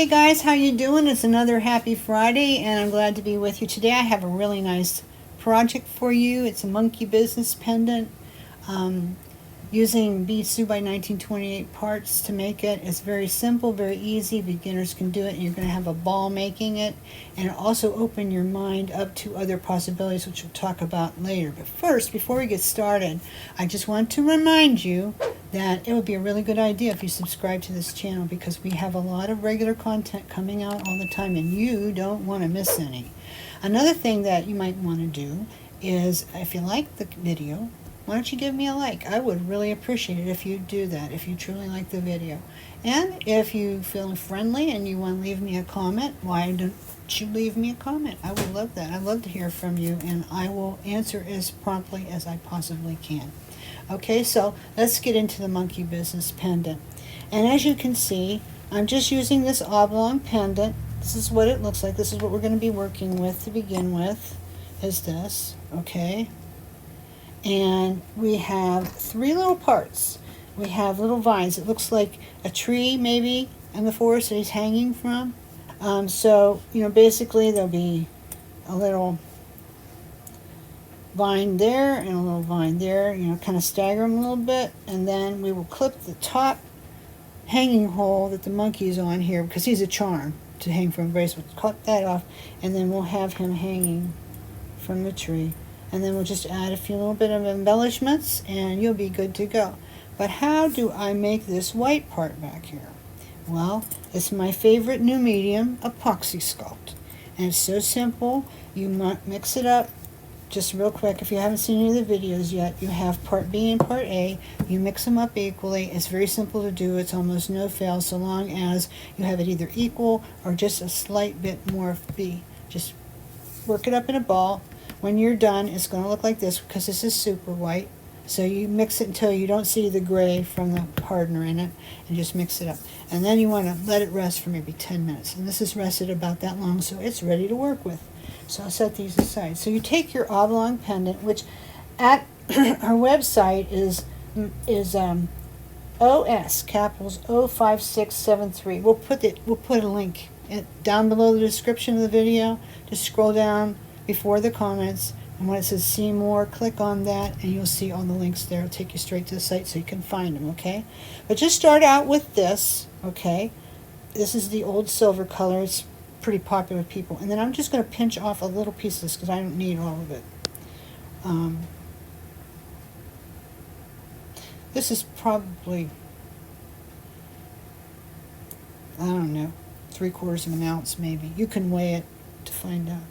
Hey guys, how you doing? It's another happy Friday and I'm glad to be with you today. I have a really nice project for you. It's a monkey business pendant using B2 by 1928 parts to make it. It's very simple, very easy. Beginners can do it and you're going to have a ball making it, and it'll also open your mind up to other possibilities which we'll talk about later. But first, before we get started, I just want to remind you that it would be a really good idea if you subscribe to this channel, because we have a lot of regular content coming out all the time and you don't want to miss any. Another thing that you might want to do is, if you like the video, why don't you give me a like? I would really appreciate it if you do that, if you truly like the video. And if you feel friendly and you want to leave me a comment, why don't you leave me a comment? I would love that. I'd love to hear from you, and I will answer as promptly as I possibly can. Okay, so let's get into the monkey business pendant. And as you can see, I'm just using this oblong pendant. This is what it looks like. This is what we're going to be working with to begin with, is this, okay? And we have three little parts. We have little vines. It looks like a tree maybe in the forest that he's hanging from. So, basically there'll be a little vine there and a little vine there, kind of stagger them a little bit, and then we will clip the top hanging hole that the monkey is on here, because he's a charm to hang from a bracelet. We'll cut that off, and then we'll have him hanging from the tree. And then we'll just add a few little bit of embellishments and you'll be good to go. But how do I make this white part back here? Well, it's my favorite new medium, Epoxy Sculpt. And it's so simple. You mix it up just real quick. If you haven't seen any of the videos yet, you have part B and part A. You mix them up equally. It's very simple to do. It's almost no fail, so long as you have it either equal or just a slight bit more of B. Just work it up in a ball. When you're done, it's going to look like this, because this is super white. So you mix it until you don't see the gray from the hardener in it, and just mix it up. And then you want to let it rest for maybe 10 minutes. And this is rested about that long, so it's ready to work with. So I'll set these aside. So you take your oblong pendant, which at our website is OS, capitals 05673. We'll put a link down below the description of the video. Just scroll down before the comments, and when it says see more, click on that and you'll see all the links there. It'll take you straight to the site so you can find them, okay? But just start out with this, okay? This is the old silver color. It's pretty popular with people. And then I'm just going to pinch off a little piece of this because I don't need all of it. This is probably, I don't know, 3/4 of an ounce maybe. You can weigh it to find out.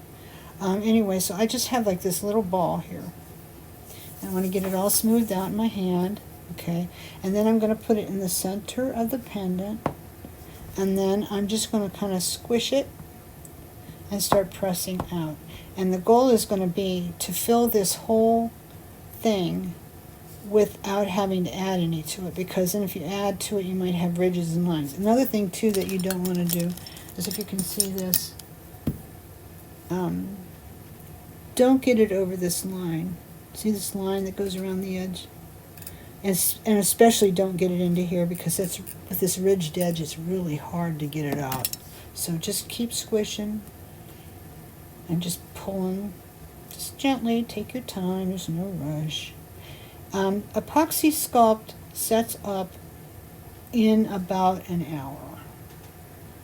Anyway, so I just have like this little ball here. I want to get it all smoothed out in my hand, okay? And then I'm going to put it in the center of the pendant, and then I'm just going to kind of squish it and start pressing out. And the goal is going to be to fill this whole thing without having to add any to it, because then if you add to it, you might have ridges and lines. Another thing too that you don't want to do is, if you can see this, don't get it over this line. See this line that goes around the edge? And especially don't get it into here, because that's, with this ridged edge, it's really hard to get it out. So just keep squishing and just pulling. Just gently, take your time, there's no rush. Epoxy Sculpt sets up in about an hour.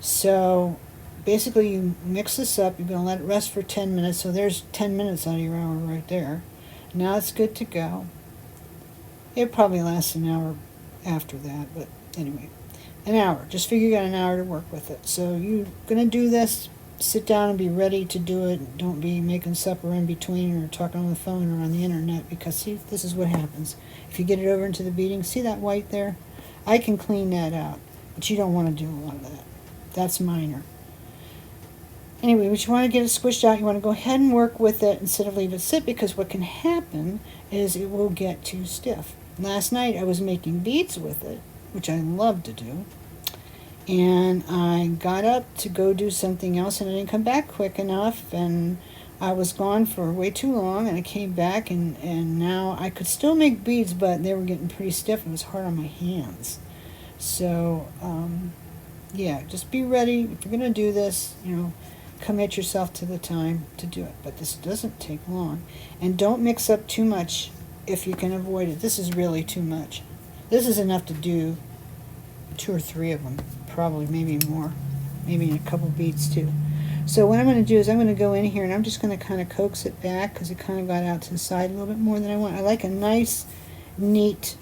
So basically, you mix this up, you're going to let it rest for 10 minutes, so there's 10 minutes out of your hour right there. Now it's good to go. It probably lasts an hour after that, but anyway, an hour. Just figure you got an hour to work with it. So you're going to do this, sit down and be ready to do it. Don't be making supper in between or talking on the phone or on the internet, because see, this is what happens. If you get it over into the beading, see that white there? I can clean that out, but you don't want to do a lot of that. That's minor. Anyway, but you want to get it squished out. You want to go ahead and work with it instead of leave it sit, because what can happen is it will get too stiff. Last night I was making beads with it, which I love to do, and I got up to go do something else and I didn't come back quick enough, and I was gone for way too long, and I came back and now I could still make beads, but they were getting pretty stiff. It was hard on my hands. So yeah, just be ready. If you're going to do this, you know, commit yourself to the time to do it. But this doesn't take long. And don't mix up too much if you can avoid it. This is really too much. This is enough to do 2 or 3 of them, probably, maybe more, maybe a couple beads too. So what I'm going to do is I'm going to go in here and I'm just going to kind of coax it back because it kind of got out to the side a little bit more than I want. I like a nice, neat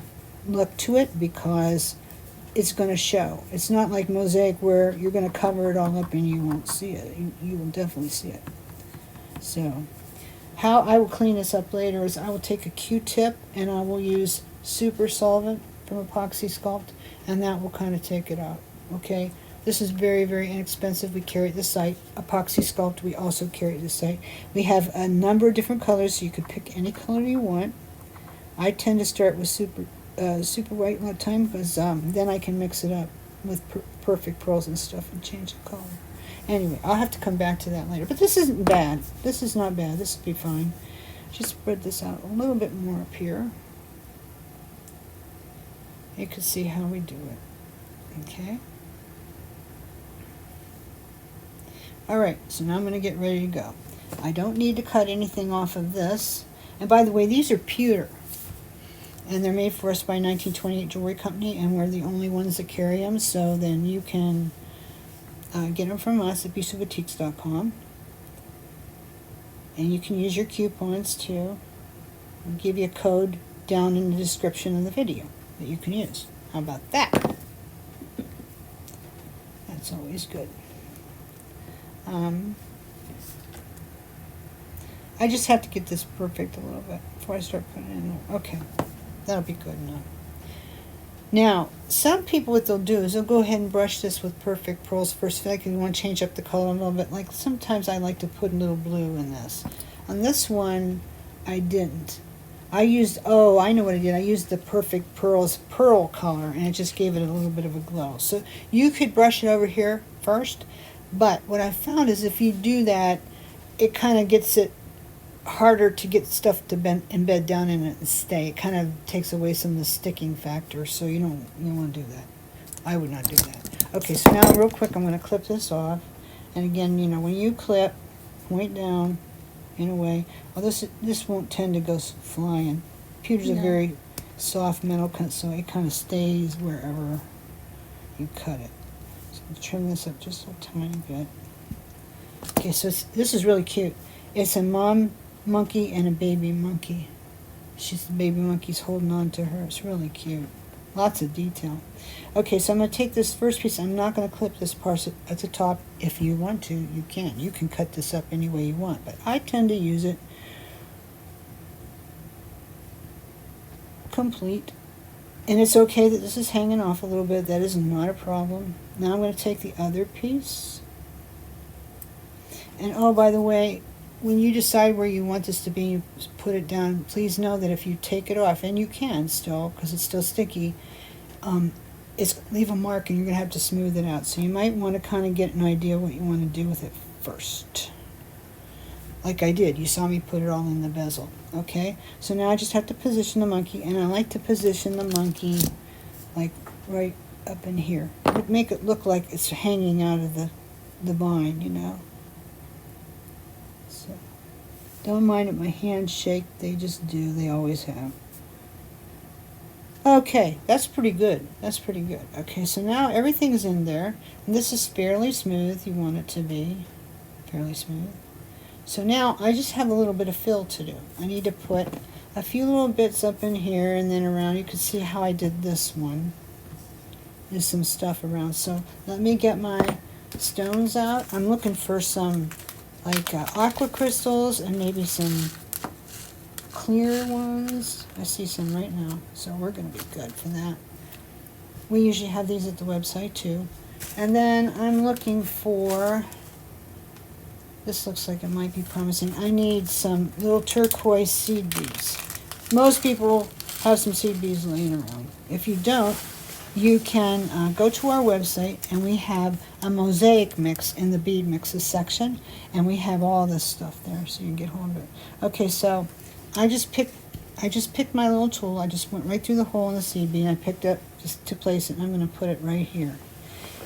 look to it because it's going to show. It's not like mosaic where you're going to cover it all up and you won't see it. You will definitely see it. So how I will clean this up later is I will take a Q-tip and I will use super solvent from Epoxy Sculpt, and that will kind of take it out. Okay, this is very, very inexpensive. We carry it this site. Epoxy Sculpt, we also carry it this site. We have a number of different colors, so you could pick any color you want. I tend to start with super white a lot of time because then I can mix it up with perfect pearls and stuff and change the color. Anyway, I'll have to come back to that later. But this isn't bad. This is not bad. This will be fine. Just spread this out a little bit more up here. You can see how we do it. Okay. Alright, so now I'm going to get ready to go. I don't need to cut anything off of this. And by the way, these are pewter. And they're made for us by 1928 Jewelry Company, and we're the only ones that carry them. So then you can get them from us at beautifulboutiques.com. And you can use your coupons too. I'll give you a code down in the description of the video that you can use. How about that? That's always good. I just have to get this perfect a little bit before I start putting it in there. Okay, that'll be good enough. Now, some people, what they'll do is they'll go ahead and brush this with perfect pearls first. If you want to change up the color a little bit, like sometimes I like to put a little blue in this. On this one, I didn't. I used, oh, I know what I did. I used the Perfect Pearls pearl color, and it just gave it a little bit of a glow. So you could brush it over here first, but what I found is if you do that, it kind of gets it harder to get stuff to embed down in it and stay. It kind of takes away some of the sticking factor, so you don't want to do that. I would not do that. Okay, so now real quick, I'm going to clip this off. And again, you know, when you clip, point down in a way. Well, this won't tend to go flying. Pewter's a very soft metal cut, so it kind of stays wherever you cut it. So I'll trim this up just a tiny bit. Okay, so this is really cute. It's a mom monkey and a baby monkey. The baby monkey's holding on to her. It's really cute. Lots of detail. Okay, so I'm going to take this first piece. I'm not going to clip this part at the top. If you want to, you can. You can cut this up any way you want, but I tend to use it complete. And it's okay that this is hanging off a little bit. That is not a problem. Now I'm going to take the other piece. And oh, by the way, when you decide where you want this to be, you put it down. Please know that if you take it off, and you can still, because it's still sticky, leave a mark and you're going to have to smooth it out. So you might want to kind of get an idea what you want to do with it first. Like I did. You saw me put it all in the bezel. Okay? So now I just have to position the monkey, and I like to position the monkey like right up in here. Make it look like it's hanging out of the vine, you know. So don't mind if my hands shake. They just do. They always have. Okay, that's pretty good. That's pretty good. Okay, so now everything's in there. And this is fairly smooth. You want it to be fairly smooth. So now I just have a little bit of fill to do. I need to put a few little bits up in here and then around. You can see how I did this one. There's some stuff around. So let me get my stones out. I'm looking for some like aqua crystals and maybe some clear ones. I see some right now, so we're going to be good for that. We usually have these at the website too. And then I'm looking for, this looks like it might be promising. I need some little turquoise seed beads. Most people have some seed beads laying around. If you don't, you can go to our website, and we have a mosaic mix in the bead mixes section, and we have all this stuff there, so you can get hold of it. Okay, so I just picked my little tool. I just went right through the hole in the seed bead. I picked up just to place it, and I'm going to put it right here.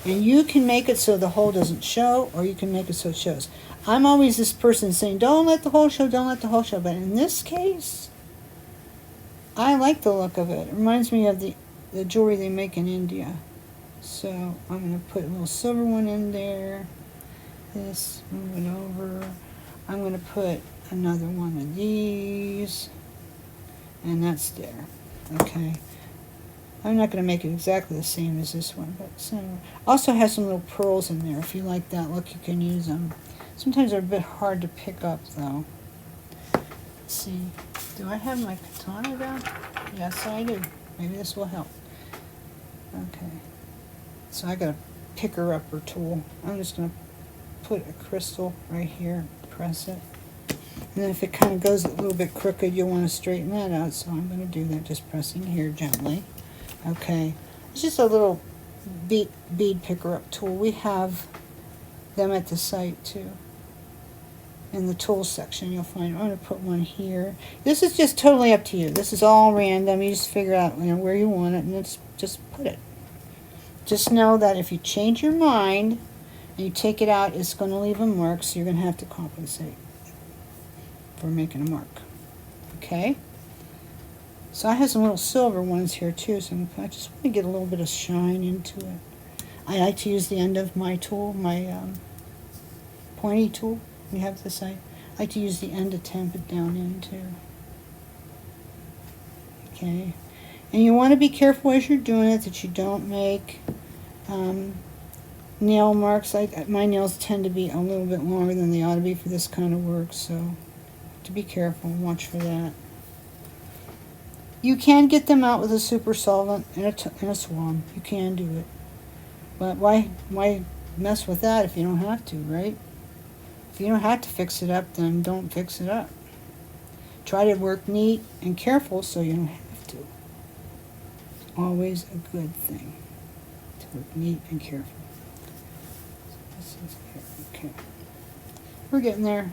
And you can make it so the hole doesn't show, or you can make it so it shows. I'm always this person saying, don't let the hole show, don't let the hole show. But in this case, I like the look of it. It reminds me of the jewelry they make in India. So I'm going to put a little silver one in there. This, move it over. I'm going to put another one of these. And that's there. Okay. I'm not going to make it exactly the same as this one, but similar. Also has some little pearls in there. If you like that look, you can use them. Sometimes they're a bit hard to pick up, though. Let's see. Do I have my katana down? Yes, I do. Maybe this will help. Okay. So I got a picker-upper tool. I'm just going to put a crystal right here, press it. And then if it kind of goes a little bit crooked, you'll want to straighten that out. So I'm going to do that, just pressing here gently. Okay. It's just a little bead picker-up tool. We have them at the site, too. In the tools section, you'll find. I'm going to put one here. This is just totally up to you. This is all random. You just figure out where you want it, and it's just put it. Just know that if you change your mind and you take it out, it's going to leave a mark, so you're going to have to compensate for making a mark. Okay? So I have some little silver ones here too, so I just want to get a little bit of shine into it. I like to use the end of my tool, my pointy tool. We have this. I like to use the end to tamp it down into. Okay. And you want to be careful as you're doing it that you don't make nail marks. My nails tend to be a little bit longer than they ought to be for this kind of work, so to be careful, watch for that. You can get them out with a super solvent and a swab. You can do it. But why mess with that if you don't have to, right? If you don't have to fix it up, then don't fix it up. Try to work neat and careful so you don't have to. Always a good thing to work neat and careful. So this is here. Okay. We're getting there.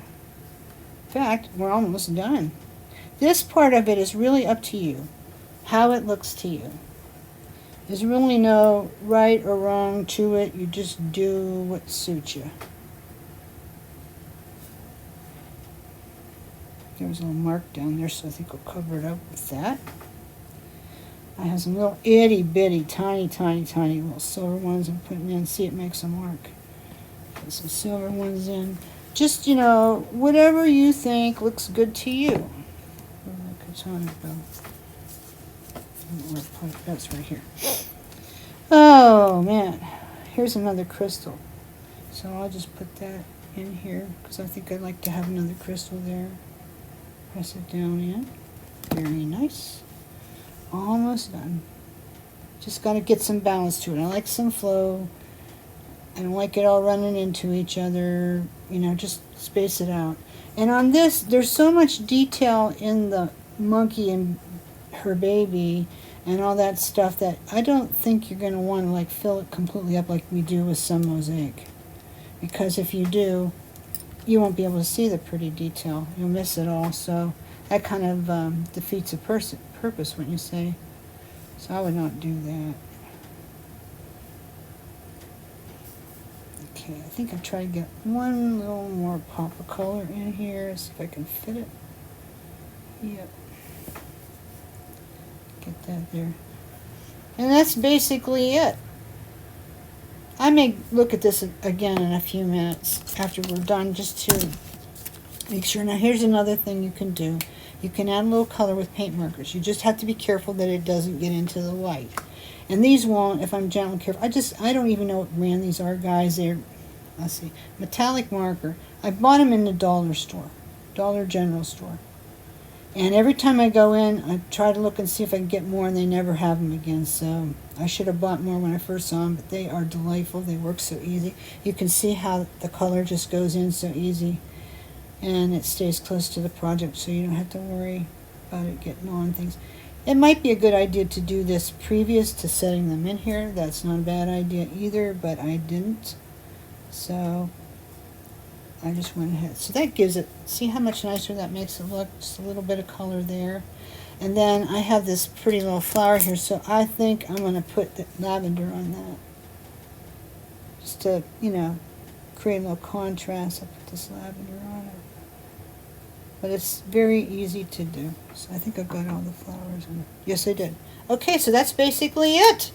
In fact, we're almost done. This part of it is really up to you, how it looks to you. There's really no right or wrong to it. You just do what suits you. There's a little mark down there, so I think we'll cover it up with that. I have some little itty bitty, tiny little silver ones I'm putting in. See, it makes a mark. Put some silver ones in. Just, whatever you think looks good to you. Where my katana go? That's right here. Oh, man. Here's another crystal. So I'll just put that in here because I think I'd like to have another crystal there. Press it down in. Very nice. Almost done. Just got to get some balance to it. I like some flow. I don't like it all running into each other. Just space it out. And on this, there's so much detail in the monkey and her baby and all that stuff that I don't think you're going to want to fill it completely up like we do with some mosaic. Because if you do, you won't be able to see the pretty detail. You'll miss it all. So that kind of defeats the purpose, wouldn't you say? So I would not do that. Okay, I think I'll try to get one little more pop of color in here. See if I can fit it. Yep. Get that there. And that's basically it. I may look at this again in a few minutes after we're done just to make sure. Now here's another thing you can do. You can add a little color with paint markers. You just have to be careful that it doesn't get into the white. And these won't if I'm gentle and careful. I don't even know what brand these are, guys. They're, let's see, metallic marker. I bought them in the dollar store, Dollar General store. And every time I go in, I try to look and see if I can get more, and they never have them again. So I should have bought more when I first saw them, but they are delightful. They work so easy. You can see how the color just goes in so easy, and it stays close to the project, so you don't have to worry about it getting on things. It might be a good idea to do this previous to setting them in here. That's not a bad idea either, but I didn't. So I just went ahead. So that gives it, see how much nicer that makes it look? Just a little bit of color there. And then I have this pretty little flower here, so I think I'm going to put the lavender on that. to, you know, create a little contrast. I put this lavender on it. But it's very easy to do. So I think I've got all the flowers in it. Yes, I did. Okay, so that's basically it.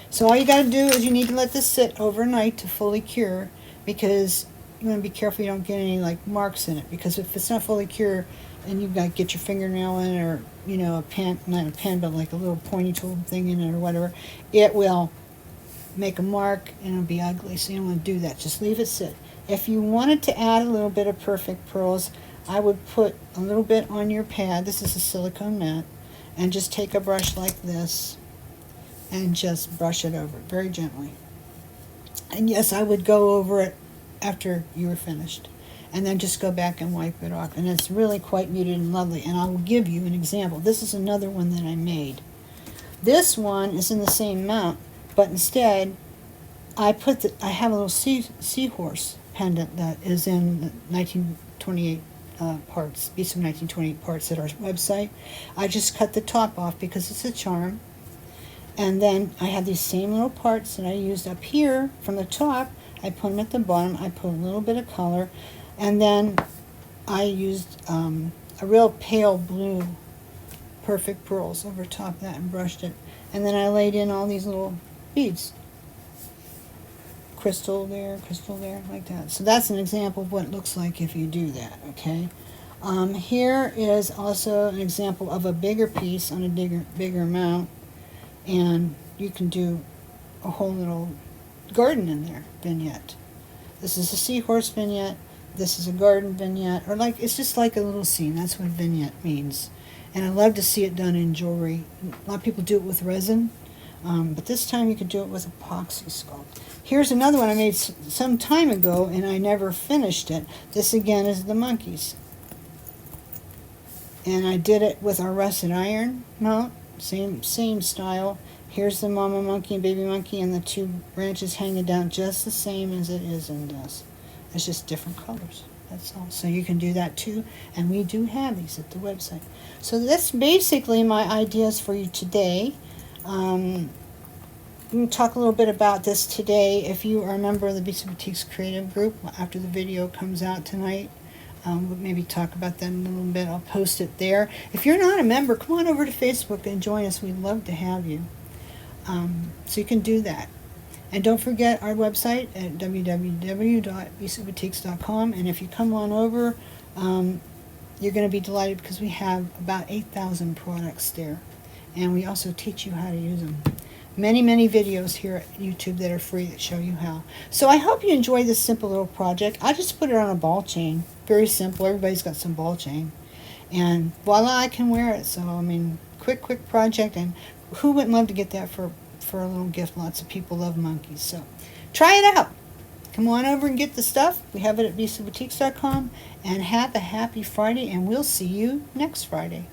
So all you got to do is you need to let this sit overnight to fully cure, because you want to be careful you don't get any like marks in it, because if it's not fully cured and you've got to get your fingernail in it, or, you know, a pen, not a pen, but like a little pointy tool thing in it or whatever, it will make a mark and it'll be ugly. So you don't want to do that. Just leave it sit. If you wanted to add a little bit of perfect pearls, I would put a little bit on your pad. This is a silicone mat, and just take a brush like this and just brush it over very gently. And yes, I would go over it after you were finished, and then just go back and wipe it off, and it's really quite muted and lovely. And I will give you an example. This is another one that I made. This one is in the same mount, but instead I have a little seahorse pendant that is in 1928 parts, Beads of 1928 parts at our website. I just cut the top off because it's a charm. And then I have these same little parts that I used up here from the top. I put them at the bottom. I put a little bit of color. And then I used a real pale blue perfect pearls over top of that and brushed it. And then I laid in all these little beads. Crystal there, like that. So that's an example of what it looks like if you do that, okay? Here is also an example of a bigger piece on a bigger mount. And you can do a whole little garden in there, vignette. This is a seahorse vignette. This is a garden vignette. Or like, it's just like a little scene. That's what vignette means. And I love to see it done in jewelry. A lot of people do it with resin. But this time you could do it with Epoxy Sculpt. Here's another one I made some time ago, and I never finished it. This again is the monkeys. And I did it with our rusted iron mount. Same style. Here's the mama monkey and baby monkey, and the two branches hanging down just the same as it is in this. It's just different colors. That's all. So you can do that too, and we do have these at the website. So that's basically my ideas for you today. I'm going to talk a little bit about this today. If you are a member of the Beads of Boutiques Creative Group, after the video comes out tonight, we'll maybe talk about that in a little bit. I'll post it there. If you're not a member, come on over to Facebook and join us. We'd love to have you. So you can do that. And don't forget our website at www.beadsofboutiques.com. And if you come on over, you're going to be delighted because we have about 8,000 products there. And we also teach you how to use them. Many videos here at YouTube that are free that show you how. So I hope you enjoy this simple little project. I just put it on a ball chain. Very simple. Everybody's got some ball chain. And voila, I can wear it. So, I mean, quick project. And who wouldn't love to get that for a little gift? Lots of people love monkeys. So try it out. Come on over and get the stuff. We have it at beadsofboutiques.com. And have a happy Friday. And we'll see you next Friday.